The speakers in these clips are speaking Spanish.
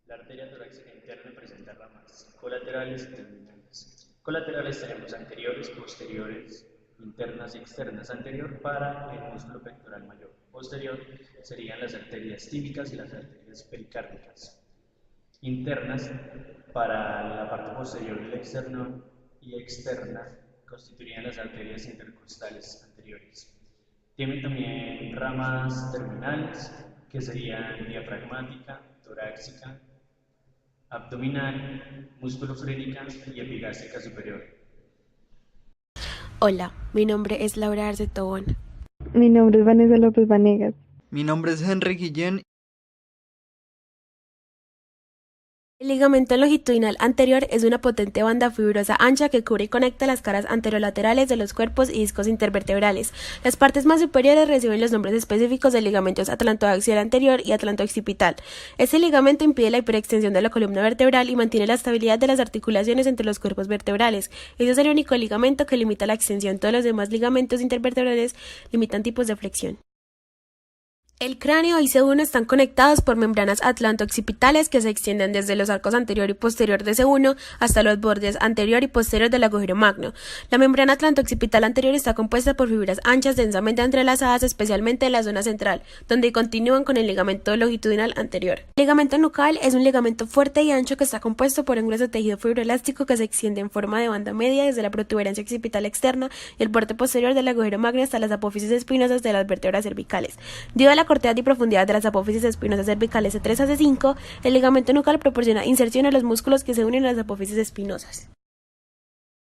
La arteria torácica interna presenta ramas colaterales y terminales. Colaterales tenemos anteriores, posteriores, internas y externas. Anterior para el músculo pectoral mayor. Posterior serían las arterias tíbicas y las arterias pericárdicas. Internas para la parte posterior del externo y externa constituirían las arterias intercostales anteriores. Tiene también ramas terminales que serían diafragmática, torácica, abdominal, musculofrénica y epigástrica superior. Hola, mi nombre es Laura Arce Tobón. Mi nombre es Vanessa López Vanegas. Mi nombre es Henry Guillén. El ligamento longitudinal anterior es una potente banda fibrosa ancha que cubre y conecta las caras anterolaterales de los cuerpos y discos intervertebrales. Las partes más superiores reciben los nombres específicos de ligamentos atlantoaxial anterior y atlantooccipital. Este ligamento impide la hiperextensión de la columna vertebral y mantiene la estabilidad de las articulaciones entre los cuerpos vertebrales. Este es el único ligamento que limita la extensión. Todos los demás ligamentos intervertebrales limitan tipos de flexión. El cráneo y C1 están conectados por membranas atlanto-occipitales que se extienden desde los arcos anterior y posterior de C1 hasta los bordes anterior y posterior del agujero magno. La membrana atlanto-occipital anterior está compuesta por fibras anchas densamente entrelazadas, especialmente en la zona central, donde continúan con el ligamento longitudinal anterior. El ligamento nucal es un ligamento fuerte y ancho que está compuesto por un grueso tejido fibroelástico que se extiende en forma de banda media desde la protuberancia occipital externa y el borde posterior del agujero magno hasta las apófisis espinosas de las vértebras cervicales. Debido a la cortedad y profundidad de las apófisis espinosas cervicales C3 a C5, el ligamento nucal proporciona inserción a los músculos que se unen a las apófisis espinosas.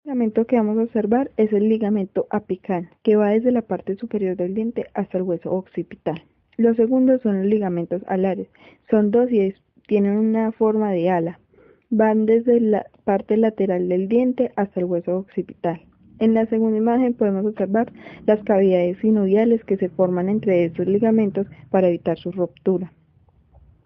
El ligamento que vamos a observar es el ligamento apical, que va desde la parte superior del diente hasta el hueso occipital. Los segundos son los ligamentos alares. Son dos y tienen una forma de ala. Van desde la parte lateral del diente hasta el hueso occipital. En la segunda imagen podemos observar las cavidades sinoviales que se forman entre estos ligamentos para evitar su ruptura.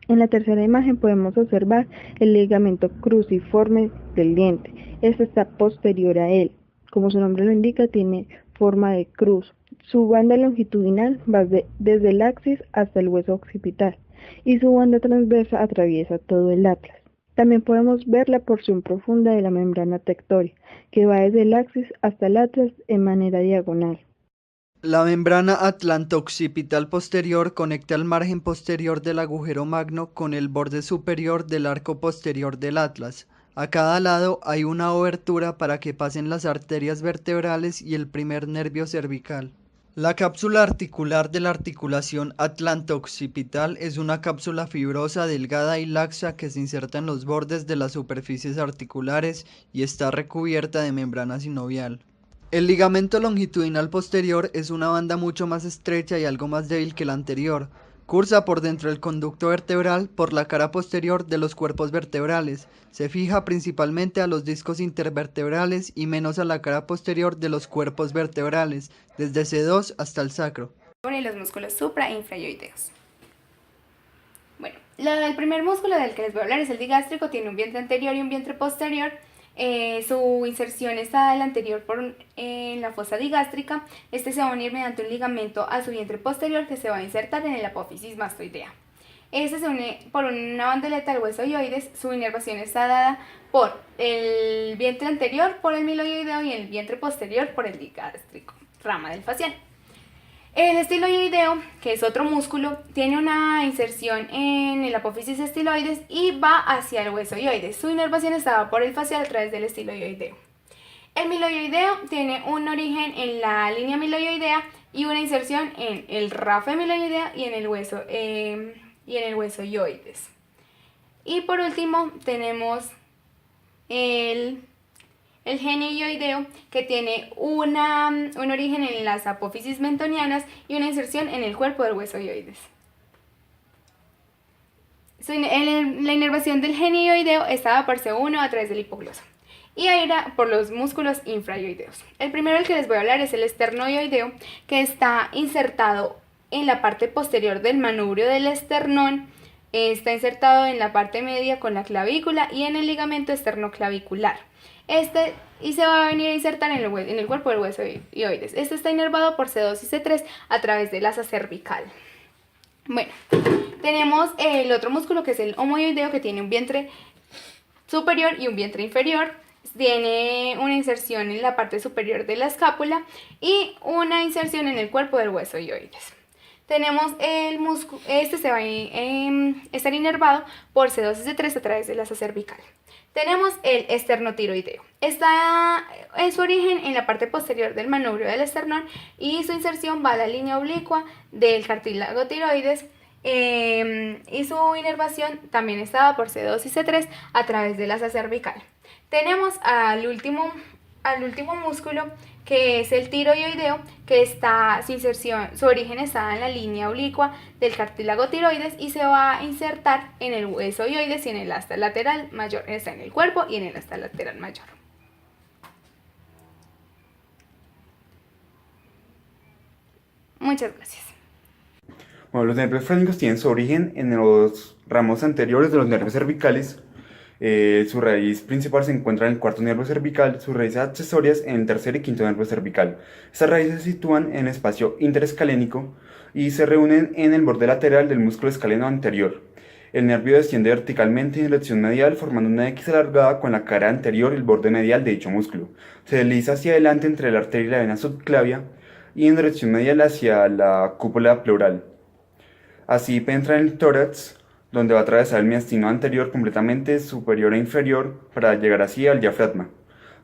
En la tercera imagen podemos observar el ligamento cruciforme del diente. Este está posterior a él. Como su nombre lo indica, tiene forma de cruz. Su banda longitudinal va desde el axis hasta el hueso occipital y su banda transversa atraviesa todo el atlas. También podemos ver la porción profunda de la membrana tectórea, que va desde el axis hasta el atlas en manera diagonal. La membrana atlanto-occipital posterior conecta el margen posterior del agujero magno con el borde superior del arco posterior del atlas. A cada lado hay una obertura para que pasen las arterias vertebrales y el primer nervio cervical. La cápsula articular de la articulación atlanto-occipital es una cápsula fibrosa, delgada y laxa que se inserta en los bordes de las superficies articulares y está recubierta de membrana sinovial. El ligamento longitudinal posterior es una banda mucho más estrecha y algo más débil que la anterior. Cursa por dentro del conducto vertebral por la cara posterior de los cuerpos vertebrales. Se fija principalmente a los discos intervertebrales y menos a la cara posterior de los cuerpos vertebrales, desde C2 hasta el sacro. Y los músculos supra e infrayoideos. Bueno, el primer músculo del que les voy a hablar es el digástrico. Tiene un vientre anterior y un vientre posterior. Su inserción está del anterior en la fosa digástrica. Este se va a unir mediante un ligamento a su vientre posterior que se va a insertar en el apófisis mastoidea. Este se une por una bandoleta al hueso ioides. Su inervación está dada por el vientre anterior por el miloioideo y el vientre posterior por el digástrico, rama del facial. El estiloideo, que es otro músculo, tiene una inserción en el apófisis estiloides y va hacia el hueso ioides. Su inervación estaba por el facial a través del estiloideo. El miloioideo tiene un origen en la línea miloioidea y una inserción en el rafe miloioidea y en el hueso ioides. Y por último tenemos el genioideo, que tiene un origen en las apófisis mentonianas y una inserción en el cuerpo del hueso ioides. La inervación del genioideo estaba por C1 a través del hipogloso y era por los músculos infrayoideos. El primero del que les voy a hablar es el esternoioideo, que está insertado en la parte posterior del manubrio del esternón. Está insertado en la parte media con la clavícula y en el ligamento esternoclavicular. Y se va a venir a insertar en el cuerpo del hueso ioides. Este está inervado por C2 y C3 a través del asa cervical. Bueno, Tenemos el otro músculo que es el homoioideo, que tiene un vientre superior y un vientre inferior. Tiene una inserción en la parte superior de la escápula y una inserción en el cuerpo del hueso ioides. Tenemos el músculo, este se va a estar inervado por C2 y C3 a través de la asa cervical. Tenemos el esternotiroideo. Está en su origen en la parte posterior del manubrio del esternón y su inserción va a la línea oblicua del cartílago tiroides, y su inervación también estaba por C2 y C3 a través de la asa cervical. Tenemos al último músculo, que es el tiroioideo, que está su origen está en la línea oblicua del cartílago tiroides y se va a insertar en el hueso ioides y en el asta lateral mayor. Está en el cuerpo y en el asta lateral mayor. Muchas gracias. Bueno, los nervios frénicos tienen su origen en los ramos anteriores de los nervios cervicales. Su raíz principal se encuentra en el cuarto nervio cervical, sus raíces accesorias en el tercer y quinto nervio cervical. Estas raíces se sitúan en el espacio interescalénico y se reúnen en el borde lateral del músculo escaleno anterior. El nervio desciende verticalmente en dirección medial formando una X alargada con la cara anterior y el borde medial de dicho músculo. Se desliza hacia adelante entre la arteria y la vena subclavia y en dirección medial hacia la cúpula pleural. Así penetra en el tórax, donde va a atravesar el mediastino anterior completamente superior e inferior para llegar así al diafragma.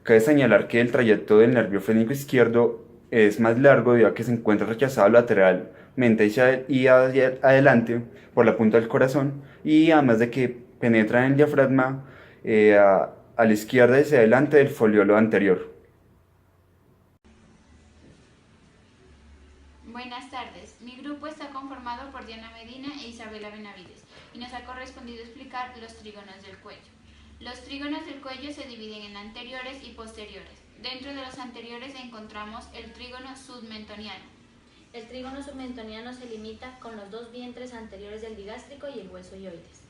Cabe señalar que el trayecto del nervio frénico izquierdo es más largo debido a que se encuentra rechazado lateralmente y hacia adelante por la punta del corazón, y además de que penetra en el diafragma a la izquierda y hacia adelante del foliolo anterior. Buenas tardes, mi grupo está conformado por Diana Medina e Isabela Benavides y nos ha correspondido explicar los trígonos del cuello. Los trígonos del cuello se dividen en anteriores y posteriores. Dentro de los anteriores encontramos el trígono submentoniano. El trígono submentoniano se limita con los dos vientres anteriores del digástrico y el hueso ioides.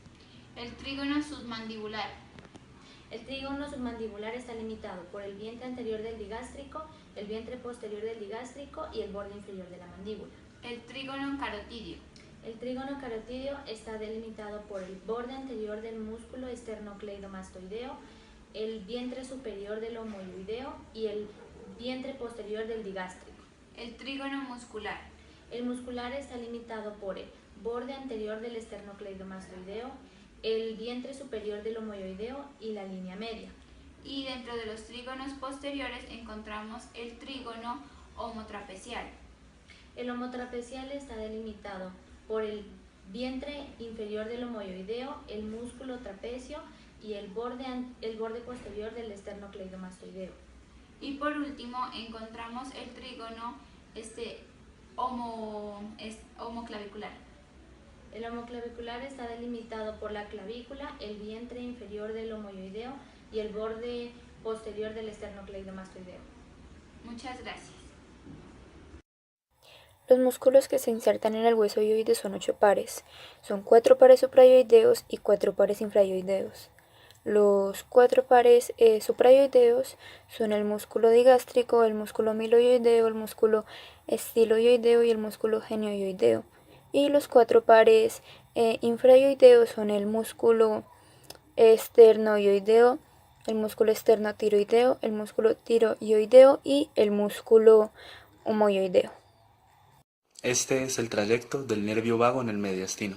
El trígono submandibular. El trígono submandibular está limitado por el vientre anterior del digástrico, el vientre posterior del digástrico y el borde inferior de la mandíbula. El trígono carotidio. El trígono carotidio está delimitado por el borde anterior del músculo esternocleidomastoideo, el vientre superior del homoioideo y el vientre posterior del digástrico. El trígono muscular. El muscular está limitado por el borde anterior del esternocleidomastoideo, el vientre superior del homoioideo y la línea media. Y dentro de los trígonos posteriores encontramos el trígono homotrapecial. El homotrapecial está delimitado por el vientre inferior del homoioideo, el músculo trapecio y el borde posterior del esternocleidomastoideo. Y por último encontramos el trígono homoclavicular. El homoclavicular está delimitado por la clavícula, el vientre inferior del homoioideo y el borde posterior del esternocleidomastoideo. Muchas gracias. Los músculos que se insertan en el hueso ioide son 8 pares. Son 4 pares suprayoideos y 4 pares infrayoideos. Los 4 pares suprayoideos son el músculo digástrico, el músculo miloioideo, el músculo estiloioideo y el músculo genioioideo. Y los 4 pares infrayoideos son el músculo esternoioideo, el músculo esternotiroideo, el músculo tiroioideo y el músculo homoioideo. Este es el trayecto del nervio vago en el mediastino.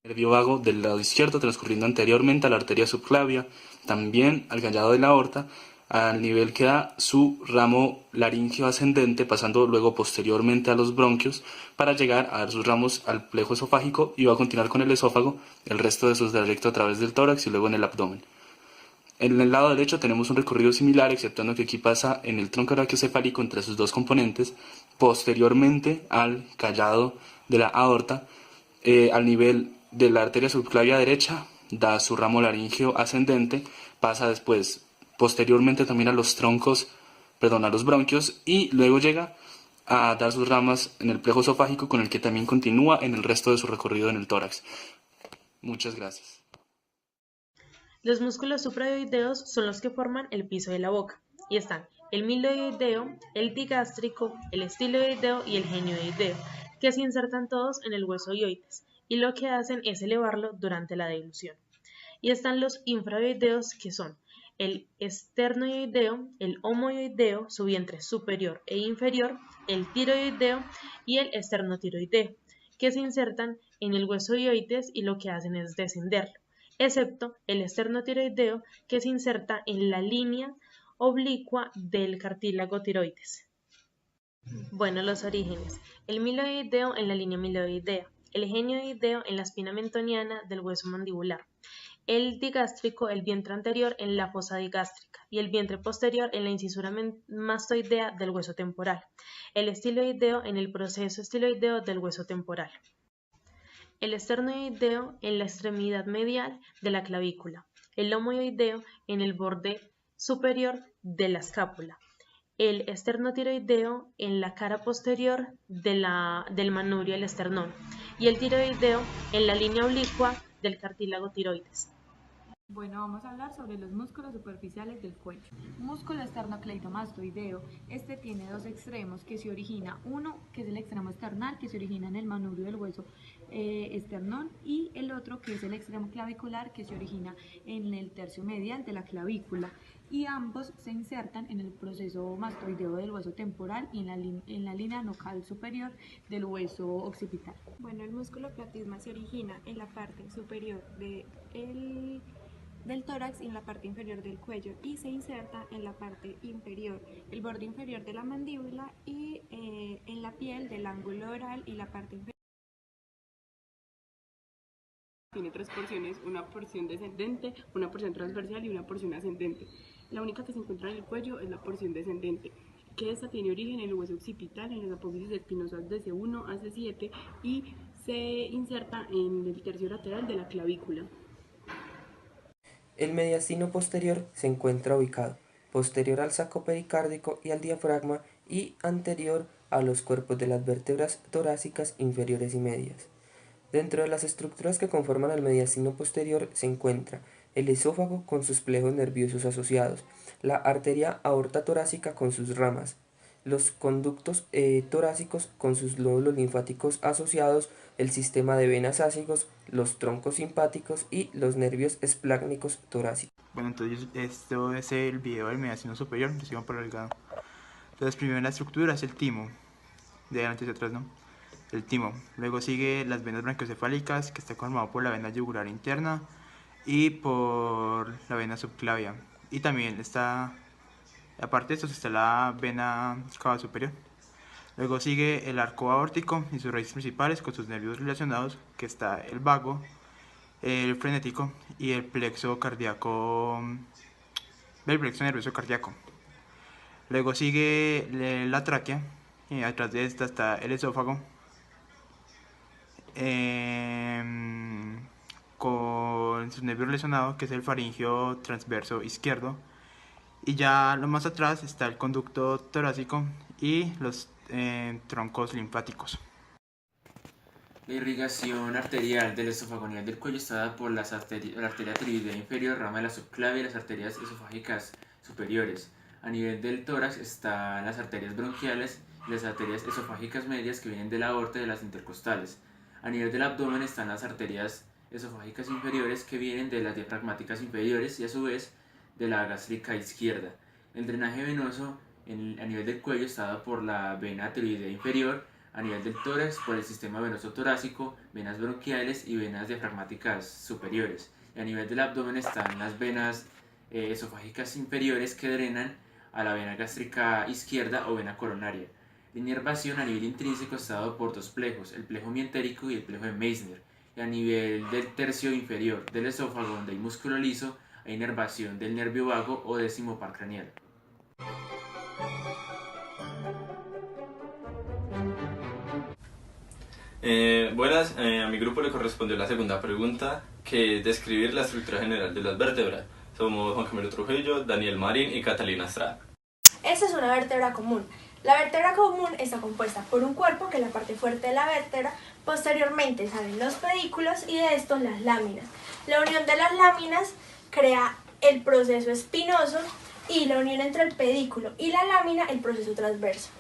Nervio vago del lado izquierdo transcurriendo anteriormente a la arteria subclavia, también al callado de la aorta, al nivel que da su ramo laríngeo ascendente, pasando luego posteriormente a los bronquios para llegar a dar sus ramos al plejo esofágico y va a continuar con el esófago el resto de su trayecto a través del tórax y luego en el abdomen. En el lado derecho tenemos un recorrido similar, exceptuando que aquí pasa en el tronco brachiocefálico entre sus dos componentes, posteriormente al callado de la aorta, al nivel de la arteria subclavia derecha, da su ramo laríngeo ascendente, pasa después posteriormente también a los bronquios y luego llega a dar sus ramas en el plejo esofágico, con el que también continúa en el resto de su recorrido en el tórax. Muchas gracias. Los músculos suprayoideos son los que forman el piso de la boca y están el miloioideo, el digástrico, el estiloideo y el genioideo, que se insertan todos en el hueso ioides y lo que hacen es elevarlo durante la dilución. Y están los infraoideos, que son el esternoideo, el homoioideo, su vientre superior e inferior, el tiroideo y el esternotiroideo, que se insertan en el hueso hioides y lo que hacen es descenderlo, excepto el esternotiroideo, que se inserta en la línea oblicua del cartílago tiroides. Bueno, los orígenes. El miloideo en la línea miloidea, el genioideo en la espina mentoniana del hueso mandibular, el digástrico, el vientre anterior en la fosa digástrica y el vientre posterior en la incisura mastoidea del hueso temporal, el estiloideo en el proceso estiloideo del hueso temporal, el esternoideo en la extremidad medial de la clavícula, el homoioideo en el borde superior de la escápula, el esternotiroideo en la cara posterior del manubrio del esternón y el tiroideo en la línea oblicua del cartílago tiroides. Bueno, vamos a hablar sobre los músculos superficiales del cuello. Músculo esternocleidomastoideo. Este tiene dos extremos que se origina, uno que es el extremo esternal, que se origina en el manubrio del hueso esternón, y el otro que es el extremo clavicular, que se origina en el tercio medial de la clavícula, y ambos se insertan en el proceso mastoideo del hueso temporal y en la línea nocal superior del hueso occipital. Bueno, el músculo platisma se origina en la parte superior del tórax y en la parte inferior del cuello, y se inserta en la parte inferior, el borde inferior de la mandíbula, y en la piel del ángulo oral y la parte inferior. Tiene tres porciones, una porción descendente, una porción transversal y una porción ascendente. La única que se encuentra en el cuello es la porción descendente, que esta tiene origen en el hueso occipital, en las apófisis espinosas de C1 a C7, y se inserta en el tercio lateral de la clavícula. El mediastino posterior se encuentra ubicado posterior al saco pericárdico y al diafragma y anterior a los cuerpos de las vértebras torácicas inferiores y medias. Dentro de las estructuras que conforman el mediastino posterior se encuentra el esófago con sus plejos nerviosos asociados, la arteria aorta torácica con sus ramas, los conductos torácicos con sus nódulos linfáticos asociados, el sistema de venas ácigos, los troncos simpáticos y los nervios esplácnicos torácicos. Bueno, entonces esto es el video del mediastino superior, recibo por el delgado. Entonces primero en la estructura es el timo, de adelante hacia atrás, ¿no? El timo. Luego sigue las venas branquiocefálicas, que está conformado por la vena yugular interna y por la vena subclavia. Y también está, aparte de esto, está la vena cava superior. Luego sigue el arco aórtico y sus raíces principales con sus nervios relacionados, que está el vago, el frenético y el plexo cardíaco, el plexo nervioso cardíaco. Luego sigue la tráquea, y atrás de esta está el esófago, con sus nervios relacionados, que es el faringeo transverso izquierdo, y ya lo más atrás está el conducto torácico y los troncos linfáticos. La irrigación arterial del esófago a nivel del cuello está dada por la arteria tiroidea inferior, rama de la subclavia, y las arterias esofágicas superiores. A nivel del tórax están las arterias bronquiales y las arterias esofágicas medias, que vienen de la aorta y de las intercostales. A nivel del abdomen están las arterias esofágicas inferiores, que vienen de las diafragmáticas inferiores y a su vez de la gástrica izquierda. El drenaje venoso a nivel del cuello está dado por la vena tiroidea inferior, a nivel del tórax por el sistema venoso torácico, venas bronquiales y venas diafragmáticas superiores. Y a nivel del abdomen están las venas esofágicas inferiores, que drenan a la vena gástrica izquierda o vena coronaria. La inervación a nivel intrínseco está dado por dos plejos, el plejo mientérico y el plejo de Meissner. Y a nivel del tercio inferior del esófago, donde hay músculo liso, hay inervación del nervio vago o décimo par craneal. Buenas, a mi grupo le correspondió la segunda pregunta, que es describir la estructura general de las vértebras. Somos Juan Camilo Trujillo, Daniel Marín y Catalina Estrada. Esta es una vértebra común. La vértebra común está compuesta por un cuerpo, que es la parte fuerte de la vértebra. Posteriormente salen los pedículos y de estos las láminas. La unión de las láminas crea el proceso espinoso, y la unión entre el pedículo y la lámina el proceso transverso.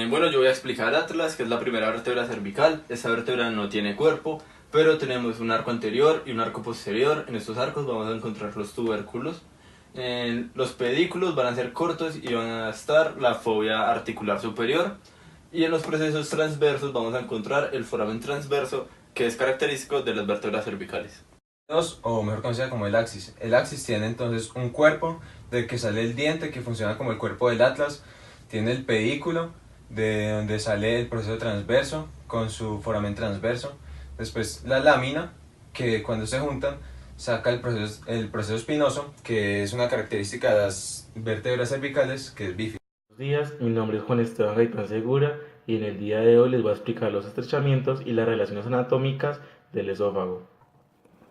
Bueno, yo voy a explicar Atlas, que es la primera vértebra cervical. Esta vértebra no tiene cuerpo, pero tenemos un arco anterior y un arco posterior. En estos arcos vamos a encontrar los tubérculos. Los pedículos van a ser cortos y van a estar la fobia articular superior. Y en los procesos transversos vamos a encontrar el foramen transverso, que es característico de las vértebras cervicales. O mejor conocida como el axis. El axis tiene entonces un cuerpo del que sale el diente, que funciona como el cuerpo del atlas. Tiene el pedículo, de donde sale el proceso transverso con su foramen transverso. Después la lámina, que cuando se juntan saca el proceso espinoso, que es una característica de las vértebras cervicales, que es bífido. Buenos días, mi nombre es Juan Esteban Gaitán Segura y en el día de hoy les voy a explicar los estrechamientos y las relaciones anatómicas del esófago.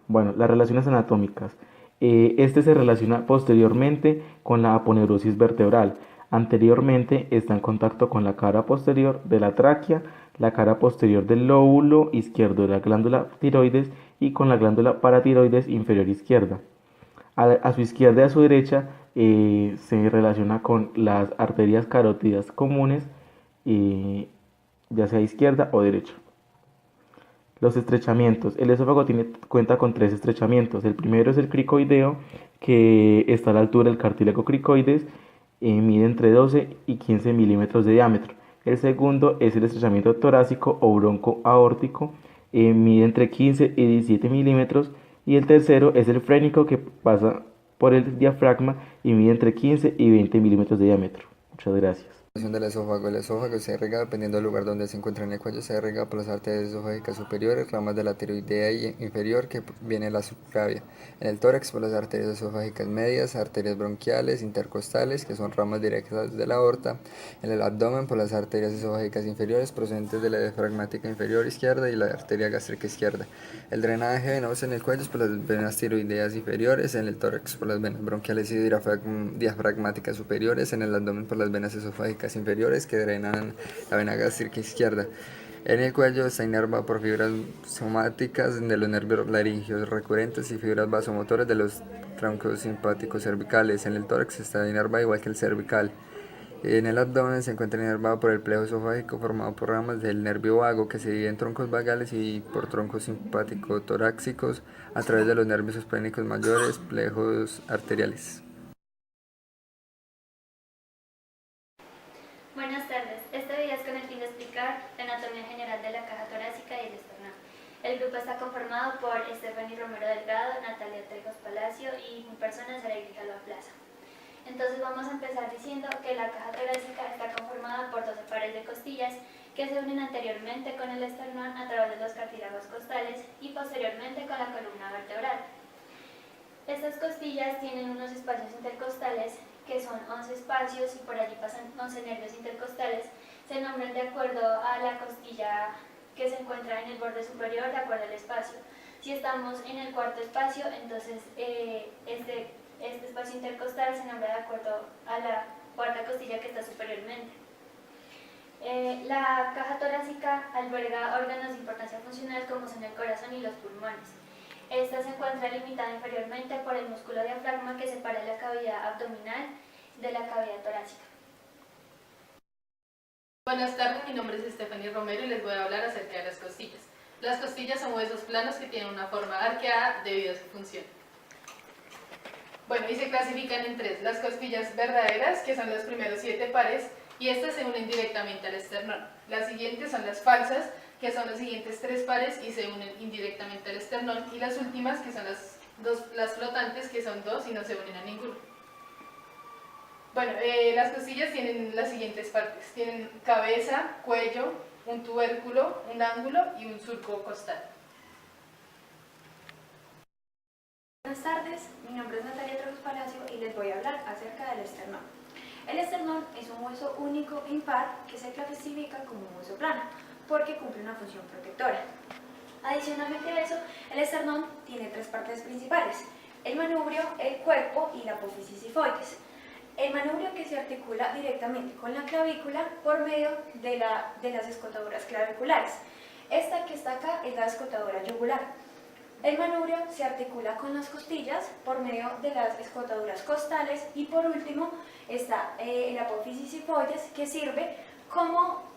Bueno, las relaciones anatómicas. Este se relaciona posteriormente con la aponeurosis vertebral. Anteriormente está en contacto con la cara posterior de la tráquea, la cara posterior del lóbulo izquierdo de la glándula tiroides y con la glándula paratiroides inferior izquierda. A su izquierda y a su derecha se relaciona con las arterias carótidas comunes, ya sea izquierda o derecha. Los estrechamientos. El esófago cuenta con 3 estrechamientos. El primero es el cricoideo, que está a la altura del cartílago cricoides, mide entre 12 y 15 milímetros de diámetro. El segundo es el estrechamiento torácico o broncoaórtico, mide entre 15 y 17 milímetros. Y el tercero es el frénico, que pasa por el diafragma y mide entre 15 y 20 milímetros de diámetro. Muchas gracias. Del esófago. El esófago se irriga dependiendo del lugar donde se encuentra en el cuello. Se irriga por las arterias esofágicas superiores, ramas de la tiroidea inferior que viene de la subclavia. En el tórax por las arterias esofágicas medias, arterias bronquiales, intercostales, que son ramas directas de la aorta. En el abdomen por las arterias esofágicas inferiores procedentes de la diafragmática inferior izquierda y la arteria gástrica izquierda. El drenaje venoso en el cuello es por las venas tiroideas inferiores. En el tórax por las venas bronquiales y diafragmáticas superiores. En el abdomen por las venas esofágicas inferiores que drenan la vena gástrica izquierda. En el cuello está inervado por fibras somáticas de los nervios laríngeos recurrentes y fibras vasomotores de los troncos simpáticos cervicales. En el tórax está inervado igual que el cervical. En el abdomen se encuentra inervado por el plejo esofágico formado por ramas del nervio vago que se divide en troncos vagales y por troncos simpático-torácicos a través de los nervios esplénicos mayores, plejos arteriales. Buenas tardes, este video es con el fin de explicar la anatomía general de la caja torácica y el esternón. El grupo está conformado por Stephanie Romero Delgado, Natalia Trejos Palacio y mi persona, Sara Grijalva Plaza. Entonces vamos a empezar diciendo que la caja torácica está conformada por 12 pares de costillas que se unen anteriormente con el esternón a través de los cartílagos costales y posteriormente con la columna vertebral. Estas costillas tienen unos espacios intercostales que son 11 espacios y por allí pasan 11 nervios intercostales. Se nombran de acuerdo a la costilla que se encuentra en el borde superior, de acuerdo al espacio. Si estamos en el cuarto espacio, entonces este espacio intercostal se nombra de acuerdo a la cuarta costilla que está superiormente. La caja torácica alberga órganos de importancia funcional como son el corazón y los pulmones. Esta se encuentra limitada inferiormente por el músculo diafragma que separa la cavidad abdominal de la cavidad torácica. Buenas tardes, mi nombre es Stephanie Romero y les voy a hablar acerca de las costillas. Las costillas son huesos planos que tienen una forma arqueada debido a su función. Bueno, y se clasifican en 3. Las costillas verdaderas, que son los primeros 7 pares, y estas se unen directamente al esternón. Las siguientes son las falsas, que son los siguientes 3 pares y se unen indirectamente al esternón. Y las últimas, que son las flotantes, que son 2 y no se unen a ninguno. Bueno, las costillas tienen las siguientes partes. Tienen cabeza, cuello, un tubérculo, un ángulo y un surco costal. Buenas tardes, mi nombre es Natalia Trejos Palacio y les voy a hablar acerca del esternón. El esternón es un hueso único e impar que se clasifica como un hueso plano porque cumple una función protectora. Adicionalmente a eso, el esternón tiene 3 partes principales: el manubrio, el cuerpo y la apófisis sifoides. El manubrio que se articula directamente con la clavícula por medio de las escotaduras claviculares. Esta que está acá es la escotadura yugular. El manubrio se articula con las costillas por medio de las escotaduras costales y por último está el apófisis sifoides, que sirve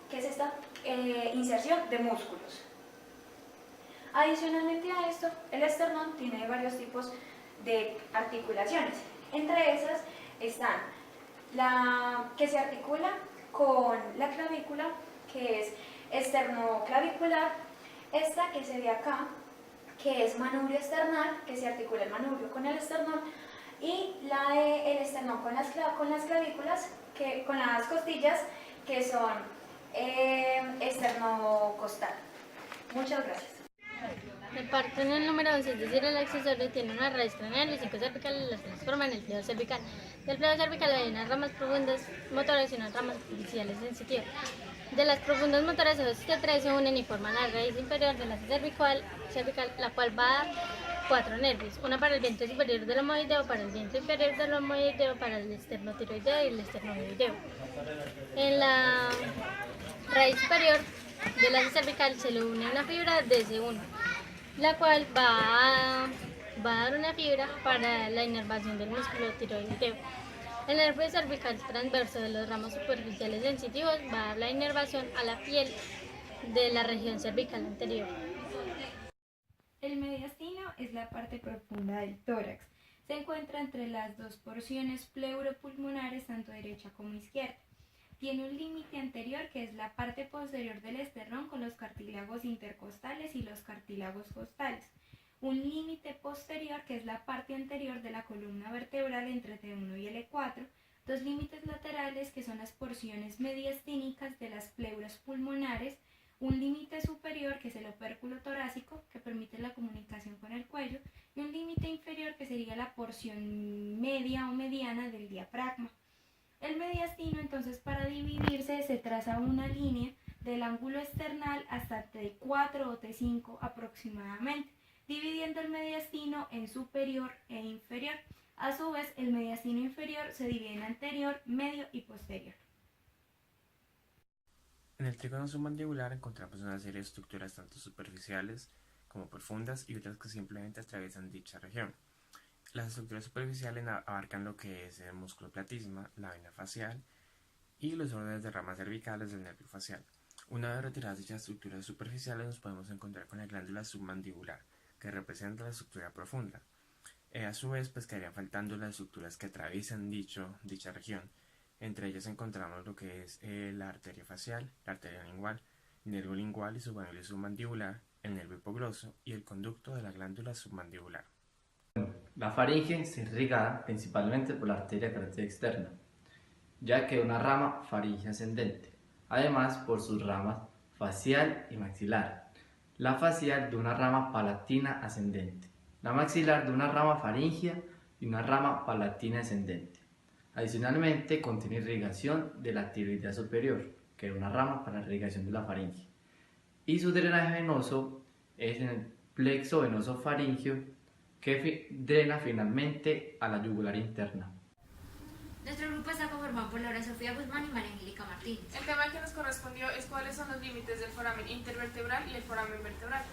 ¿Qué es esta inserción de músculos? Adicionalmente a esto, el esternón tiene varios tipos de articulaciones. Entre esas están la que se articula con la clavícula, que es esternoclavicular, esta que se ve acá, que es manubrio esternal, que se articula el manubrio con el esternón, y el esternón con las clavículas, con las costillas, que son esternocostal. Muchas gracias. Reparten el número 2, es decir, el accesorio tiene una raíz craneal y 5 cervicales, las transforman en el pliegue cervical. Del pliegue cervical hay unas ramas profundas motoras y unas ramas superficiales sensitivas. De las profundas motoras, esos que tres se unen y forman la raíz inferior de la cervical, la cual va a dar 4 nervios, una para el vientre superior del homoideo, para el vientre inferior del homoideo, para el esternotiroideo y el esternoideo. En la raíz superior de la cervical se le une una fibra de C1, la cual va a dar una fibra para la inervación del músculo tiroideo. El nervio cervical transverso de los ramos superficiales sensitivos va a dar la inervación a la piel de la región cervical anterior. El mediastino es la parte profunda del tórax. Se encuentra entre las dos porciones pleuropulmonares, tanto derecha como izquierda. Tiene un límite anterior, que es la parte posterior del esternón, con los cartílagos intercostales y los cartílagos costales. Un límite posterior, que es la parte anterior de la columna vertebral entre T1 y L4. Dos límites laterales, que son las porciones mediastínicas de las pleuras pulmonares. Un límite superior, que es el opérculo torácico, que permite la comunicación con el cuello. Y un límite inferior, que sería la porción media o mediana del diafragma. El mediastino, entonces, para dividirse se traza una línea del ángulo esternal hasta T4 o T5 aproximadamente, dividiendo el mediastino en superior e inferior. A su vez, el mediastino inferior se divide en anterior, medio y posterior. En el trígono submandibular encontramos una serie de estructuras tanto superficiales como profundas y otras que simplemente atraviesan dicha región. Las estructuras superficiales abarcan lo que es el músculo platisma, la vena facial y los órdenes de ramas cervicales del nervio facial. Una vez retiradas dichas estructuras superficiales nos podemos encontrar con la glándula submandibular, que representa la estructura profunda. A su vez, pues quedarían faltando las estructuras que atraviesan dicha región. Entre ellas encontramos lo que es la arteria facial, la arteria lingual, el nervio lingual y subganglio submandibular, el nervio hipogloso y el conducto de la glándula submandibular. La faringe está irrigada principalmente por la arteria carótida externa, ya que es una rama faringe ascendente, además por sus ramas facial y maxilar. La facial de una rama palatina ascendente, la maxilar de una rama faringea y una rama palatina ascendente. Adicionalmente contiene irrigación de la tiroidea superior, que es una rama para la irrigación de la faringe. Y su drenaje venoso es en el plexo venoso faríngeo, que drena finalmente a la yugular interna. Nuestro grupo está conformado por Laura Sofía Guzmán y María Angélica Martínez. El tema que nos correspondió es cuáles son los límites del foramen intervertebral y el foramen vertebral.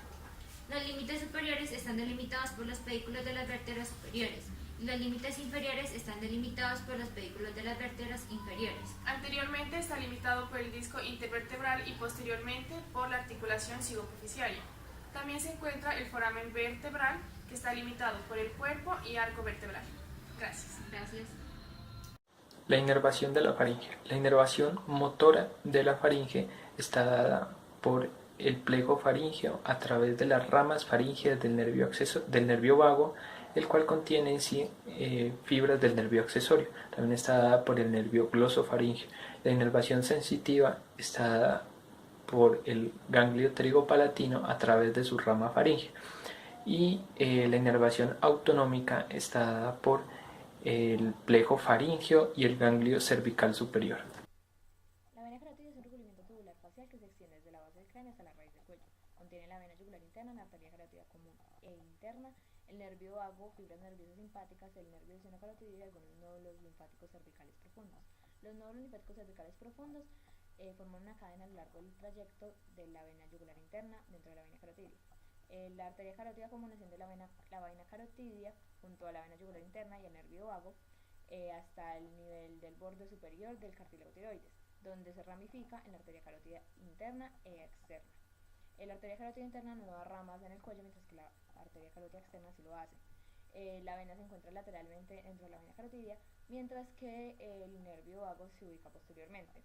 Los límites superiores están delimitados por los pedículos de las vértebras superiores y los límites inferiores están delimitados por los pedículos de las vértebras inferiores. Anteriormente está limitado por el disco intervertebral y posteriormente por la articulación cigoproficiaria. También se encuentra el foramen vertebral, que está limitado por el cuerpo y arco vertebral. Gracias. Gracias. La inervación de la faringe. La inervación motora de la faringe está dada por el plego faríngeo a través de las ramas faríngeas del nervio vago, el cual contiene en sí fibras del nervio accesorio. También está dada por el nervio glosofaríngeo. La inervación sensitiva está dada por el ganglio pterigopalatino a través de su rama faríngea. Y la inervación autonómica está dada por el plejo faríngeo y el ganglio cervical superior. La vena carótida es un recubrimiento tubular facial que se extiende desde la base del cráneo hasta la raíz del cuello. Contiene la vena yugular interna, la arteria carótida común e interna, el nervio vago, fibras nerviosas simpáticas, el nervio del seno carotidio y algunos nódulos linfáticos cervicales profundos. Los nódulos linfáticos cervicales profundos forman una cadena a lo largo del trayecto de la vena yugular interna dentro de la vena carotidia. La arteria carótida común asciende la vaina carotidia junto a la vena yugular interna y el nervio vago hasta el nivel del borde superior del cartílago tiroides. donde se ramifica en la arteria carótida interna e externa. La arteria carótida interna no da ramas en el cuello, mientras que la arteria carótida externa sí lo hace. La vena se encuentra lateralmente dentro de la vena carotidia, mientras que el nervio vago se ubica posteriormente.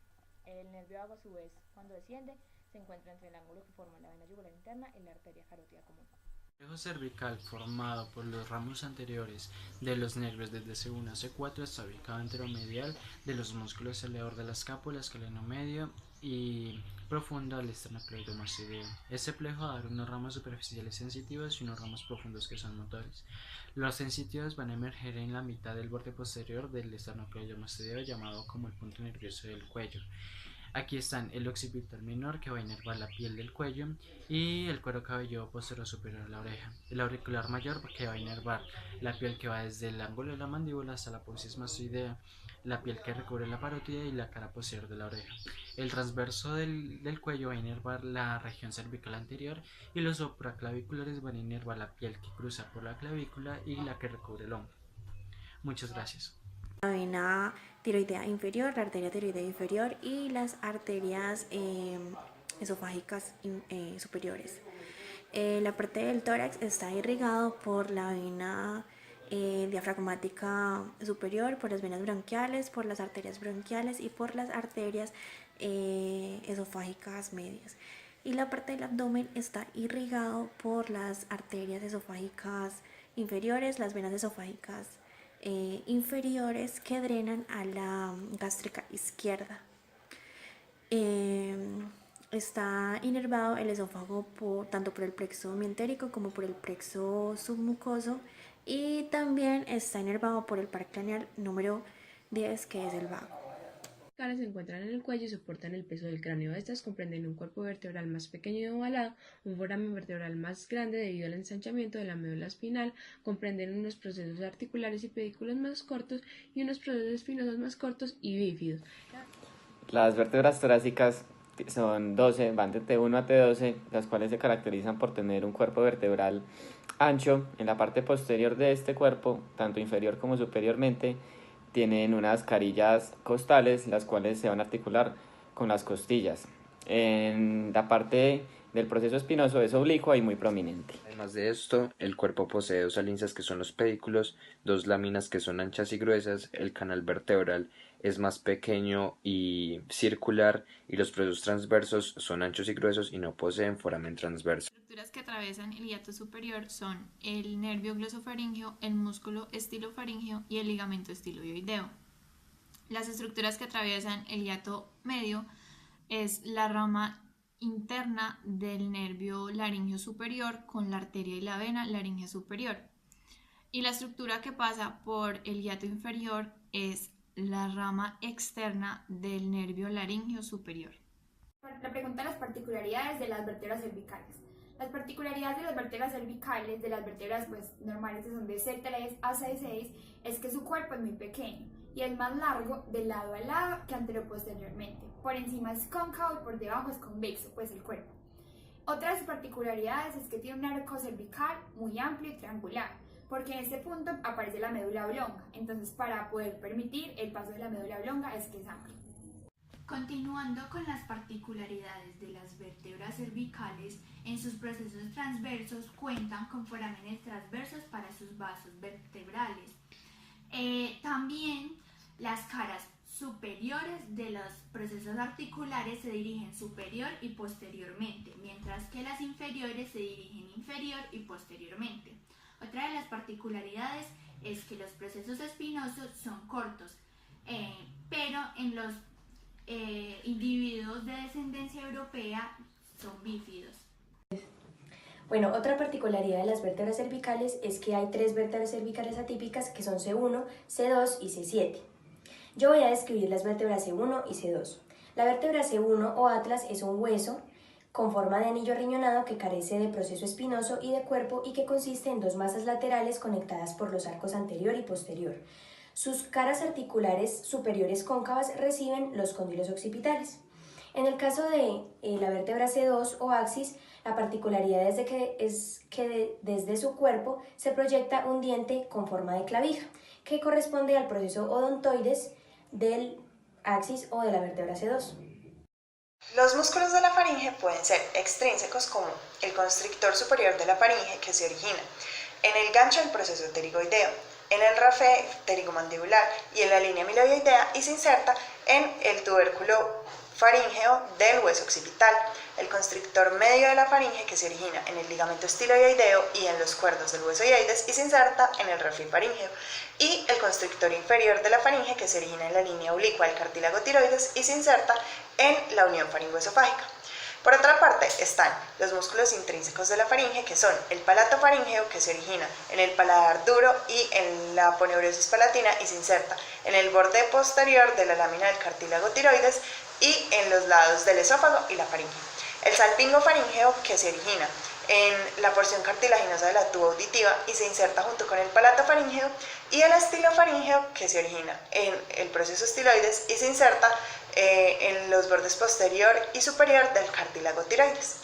El nervio vago, a su vez, cuando desciende, se encuentra entre el ángulo que forma la vena yugular interna y la arteria carótida común. El plejo cervical, formado por los ramos anteriores de los nervios desde C1 a C4, está ubicado anteromedial de los músculos alrededor de la escápula, escaleno medio y profundo al esternocleidomastoideo. Este plejo da unos ramos superficiales sensitivos y unos ramos profundos que son motores. Los sensitivos van a emerger en la mitad del borde posterior del esternocleidomastoideo, llamado como el punto nervioso del cuello. Aquí están el occipital menor, que va a inervar la piel del cuello, y el cuero cabelludo posterior superior a la oreja. El auricular mayor, que va a inervar la piel que va desde el ángulo de la mandíbula hasta la apófisis mastoidea, la piel que recubre la parótida y la cara posterior de la oreja. El transverso del cuello va a inervar la región cervical anterior, y los supraclaviculares van a inervar la piel que cruza por la clavícula y la que recubre el hombro. Muchas gracias. La vena tiroidea inferior, la arteria tiroidea inferior y las arterias esofágicas superiores. La parte del tórax está irrigado por la vena diafragmática superior, por las venas bronquiales, por las arterias bronquiales y por las arterias esofágicas medias. Y la parte del abdomen está irrigado por las arterias esofágicas inferiores, las venas esofágicas inferiores que drenan a la gástrica izquierda. Está inervado el esófago tanto por el plexo mientérico como por el plexo submucoso, y también está inervado por el par craneal número 10, que es el vago. Las caras se encuentran en el cuello y soportan el peso del cráneo. Estas comprenden un cuerpo vertebral más pequeño y ovalado, un foramen vertebral más grande debido al ensanchamiento de la médula espinal, comprenden unos procesos articulares y pedículos más cortos y unos procesos espinosos más cortos y bífidos. Las vértebras torácicas son 12, van de T1 a T12, las cuales se caracterizan por tener un cuerpo vertebral ancho. En la parte posterior de este cuerpo, tanto inferior como superiormente, tienen unas carillas costales, las cuales se van a articular con las costillas. En la parte del proceso espinoso es oblicua y muy prominente. Además de esto, el cuerpo posee dos alisas que son los pedículos, dos láminas que son anchas y gruesas, el canal vertebral es más pequeño y circular, y los procesos transversos son anchos y gruesos y no poseen foramen transverso. Las estructuras que atraviesan el hiato superior son el nervio glosofaríngeo, el músculo estilofaríngeo y el ligamento estiloioideo. Las estructuras que atraviesan el hiato medio es la rama interna del nervio laríngeo superior con la arteria y la vena laríngea superior. Y la estructura que pasa por el hiato inferior es la rama externa del nervio laríngeo superior. La pregunta de las particularidades de las vértebras cervicales. Las particularidades de las vértebras cervicales, de las vértebras normales que son de C3 a C6, es que su cuerpo es muy pequeño y es más largo de lado a lado que anteroposteriormente. Por encima es cóncavo y por debajo es convexo, pues el cuerpo. Otra de sus particularidades es que tiene un arco cervical muy amplio y triangular, porque en este punto aparece la médula oblonga. Entonces, para poder permitir el paso de la médula oblonga es que es amplio. Continuando con las particularidades de las vértebras cervicales, en sus procesos transversos cuentan con forámenes transversos para sus vasos vertebrales. También las caras superiores de los procesos articulares se dirigen superior y posteriormente, mientras que las inferiores se dirigen inferior y posteriormente. Otra de las particularidades es que los procesos espinosos son cortos, pero en los individuos de descendencia europea son bífidos. Bueno, otra particularidad de las vértebras cervicales es que hay tres vértebras cervicales atípicas que son C1, C2 y C7. Yo voy a describir las vértebras C1 y C2. La vértebra C1 o atlas es un hueso con forma de anillo riñonado que carece de proceso espinoso y de cuerpo y que consiste en dos masas laterales conectadas por los arcos anterior y posterior. Sus caras articulares superiores cóncavas reciben los cóndilos occipitales. En el caso de la vértebra C2 o axis, la particularidad es que desde su cuerpo se proyecta un diente con forma de clavija, que corresponde al proceso odontoides del axis o de la vértebra C2. Los músculos de la faringe pueden ser extrínsecos como el constrictor superior de la faringe que se origina en el gancho del proceso pterigoideo, en el rafe pterigomandibular y en la línea miloidea y se inserta en el tubérculo faríngeo del hueso occipital, el constrictor medio de la faringe que se origina en el ligamento estiloideo y en los cuerdos del hueso ioides y se inserta en el rafe faríngeo, y el constrictor inferior de la faringe que se origina en la línea oblicua del cartílago tiroides y se inserta en la unión faringoesofágica. Por otra parte están los músculos intrínsecos de la faringe, que son el palato faríngeo, que se origina en el paladar duro y en la aponeurosis palatina y se inserta en el borde posterior de la lámina del cartílago tiroides y en los lados del esófago y la faringe. El salpingo faríngeo, que se origina en la porción cartilaginosa de la tuba auditiva y se inserta junto con el palato faríngeo, y el estilofaríngeo, que se origina en el proceso estiloides y se inserta en los bordes posterior y superior del cartílago tiroides.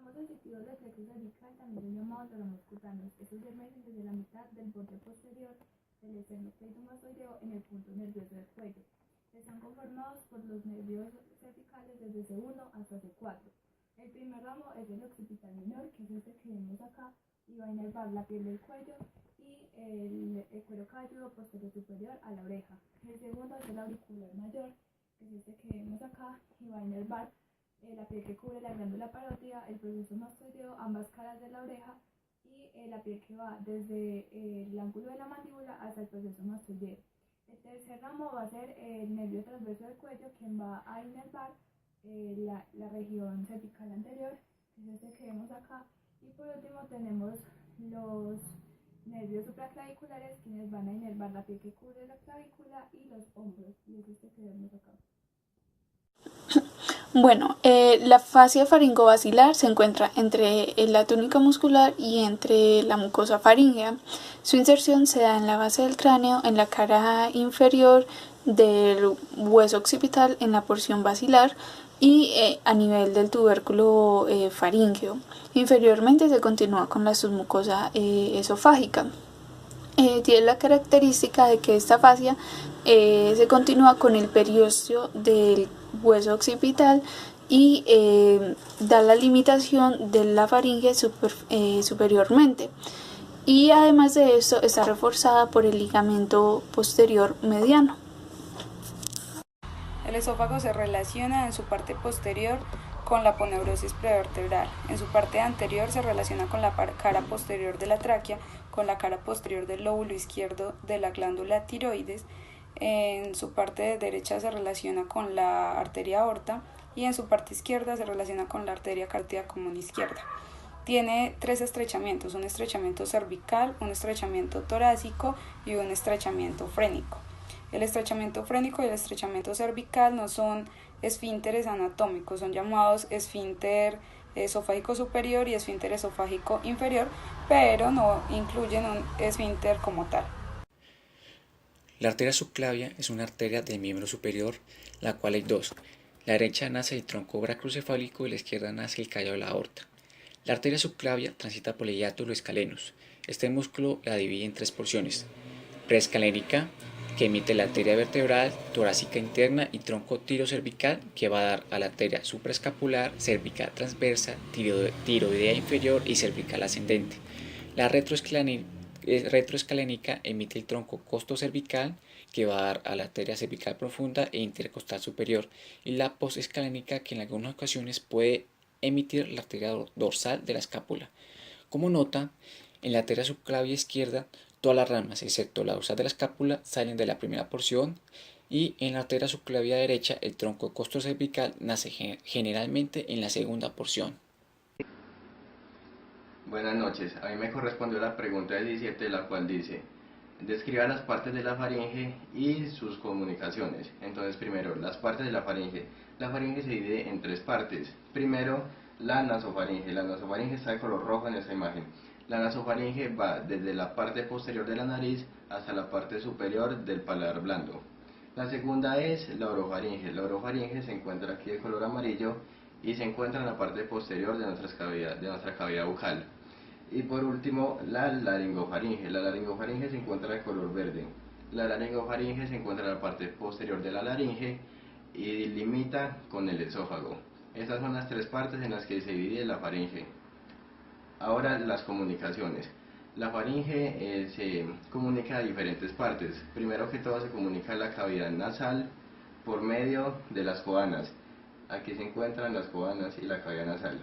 Los sentidos del plexo cervical también son llamados talomusculares. Estos se emergen desde la mitad del borde posterior del esternocleidomastoideo en el punto nervioso del cuello. Están conformados por los nervios cervicales desde C1 hasta C4. El primer ramo es el occipital menor, que es este que vemos acá, y va a inervar la piel del cuello y el cuero cabelludo posterior superior a la oreja. El segundo es el auricular mayor, que es este que vemos acá, y va a inervar la piel que cubre la glándula parótida, el proceso mastoideo, ambas caras de la oreja, y la piel que va desde el ángulo de la mandíbula hasta el proceso mastoideo. El tercer ramo va a ser el nervio transverso del cuello, quien va a inervar la región cervical anterior, que es este que vemos acá, y por último tenemos los nervios supraclaviculares, quienes van a inervar la piel que cubre la clavícula y los hombros, y es este que vemos acá. Bueno, la fascia faringobasilar se encuentra entre la túnica muscular y entre la mucosa faríngea. Su inserción se da en la base del cráneo, en la cara inferior del hueso occipital, en la porción basilar y a nivel del tubérculo faríngeo. Inferiormente se continúa con la submucosa esofágica. Tiene la característica de que esta fascia se continúa con el periósteo del hueso occipital y da la limitación de la faringe superiormente, y además de esto está reforzada por el ligamento posterior mediano. El esófago se relaciona en su parte posterior con la aponeurosis prevertebral. En su parte anterior se relaciona con la cara posterior de la tráquea, con la cara posterior del lóbulo izquierdo de la glándula tiroides. En su parte derecha se relaciona con la arteria aorta y en su parte izquierda se relaciona con la arteria cardia común izquierda. Tiene tres estrechamientos, un estrechamiento cervical, un estrechamiento torácico y un estrechamiento frénico. El estrechamiento frénico y el estrechamiento cervical no son esfínteres anatómicos, son llamados esfínter esofágico superior y esfínter esofágico inferior, pero no incluyen un esfínter como tal. La arteria subclavia es una arteria del miembro superior, la cual hay dos. La derecha nace del tronco bracrocefálico y la izquierda nace del callo de la aorta. La arteria subclavia transita por el hiato escalenus. Este músculo la divide en tres porciones: preescalénica, que emite la arteria vertebral, torácica interna y tronco tirocervical, que va a dar a la arteria supraescapular, cervical transversa, tiroidea inferior y cervical ascendente. La retroescalénica emite el tronco costocervical, que va a dar a la arteria cervical profunda e intercostal superior, y la postescalénica, que en algunas ocasiones puede emitir la arteria dorsal de la escápula. Como nota, en la arteria subclavia izquierda, todas las ramas, excepto la dorsal de la escápula, salen de la primera porción, y en la arteria subclavia derecha, el tronco costocervical nace generalmente en la segunda porción. Buenas noches, a mí me correspondió la pregunta 17, la cual dice: describa las partes de la faringe y sus comunicaciones. Entonces, primero, las partes de la faringe. La faringe se divide en tres partes. Primero, la nasofaringe. La nasofaringe está de color rojo en esta imagen. La nasofaringe va desde la parte posterior de la nariz hasta la parte superior del paladar blando. La segunda es la orofaringe. La orofaringe se encuentra aquí de color amarillo y se encuentra en la parte posterior de nuestra cavidad bucal. Y por último, la laringofaringe. La laringofaringe se encuentra de color verde. La laringofaringe se encuentra en la parte posterior de la laringe y limita con el esófago. Estas son las tres partes en las que se divide la faringe. Ahora las comunicaciones. La faringe se comunica a diferentes partes. Primero que todo se comunica a la cavidad nasal por medio de las coanas. Aquí se encuentran las coanas y la cavidad nasal.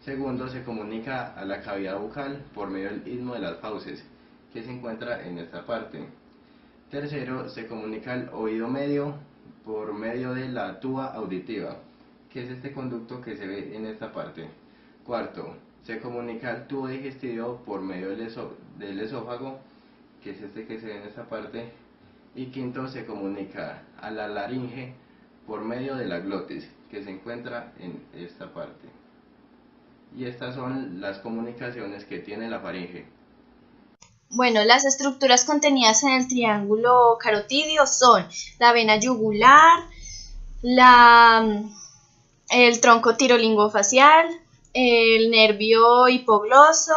Segundo, se comunica a la cavidad bucal por medio del istmo de las fauces, que se encuentra en esta parte. Tercero, se comunica al oído medio por medio de la tuba auditiva, que es este conducto que se ve en esta parte. Cuarto, se comunica al tubo digestivo por medio del esófago, que es este que se ve en esta parte. Y quinto, se comunica a la laringe por medio de la glotis, que se encuentra en esta parte. Y estas son las comunicaciones que tiene la faringe. Bueno, las estructuras contenidas en el triángulo carotidio son la vena yugular, el tronco tirolingofacial, el nervio hipogloso,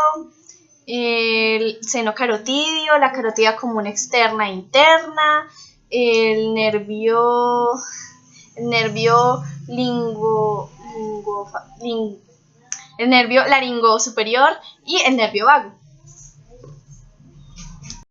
el seno carotidio, la carótida común externa e interna, el nervio laringo superior y el nervio vago.